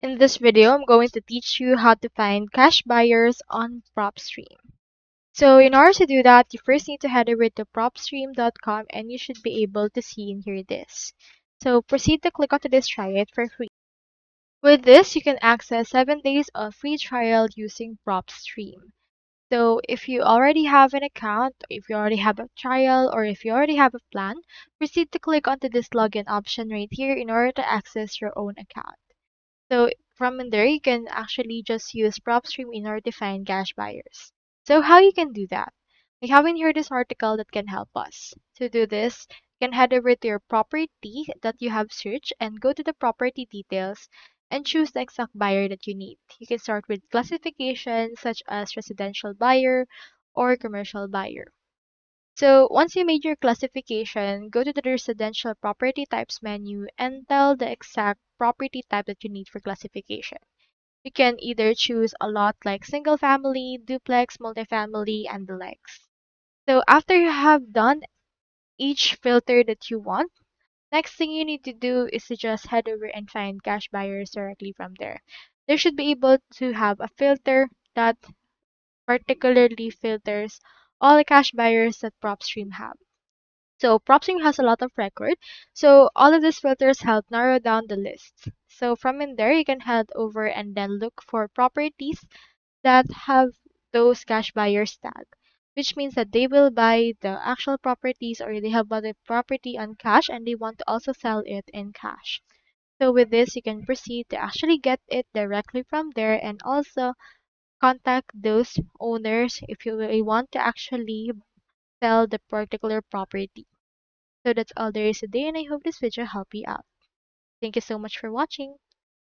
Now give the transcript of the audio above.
In this video, I'm going to teach you how to find cash buyers on PropStream. So in order to do that, you first need to head over to propstream.com and you should be able to see and hear this. So proceed to click onto this, try it for free. With this, you can access 7 days of free trial using PropStream. So if you already have an account, if you already have a trial, or if you already have a plan, proceed to click onto this login option right here in order to access your own account. So from in there, you can actually just use PropStream in order to find cash buyers. So how you can do that? We have in here this article that can help us. To do this, you can head over to your property that you have searched and go to the property details and choose the exact buyer that you need. You can start with classification such as residential buyer or commercial buyer. So once you made your classification, go to the residential property types menu and tell the exact property type that you need for classification. You can either choose a lot like single family, duplex, multifamily, and the likes. So after you have done each filter that you want, next thing you need to do is to just head over and find cash buyers directly from there. They should be able to have a filter that particularly filters all the cash buyers that PropStream have. So PropStream has a lot of record. So all of these filters help narrow down the list. So from in there, you can head over and then look for properties that have those cash buyers tag, which means that they will buy the actual properties or they have bought the property on cash and they want to also sell it in cash. So with this, you can proceed to actually get it directly from there and also contact those owners if you really want to actually sell the particular property. So that's all there is today, and I hope this video helped you out. Thank you so much for watching.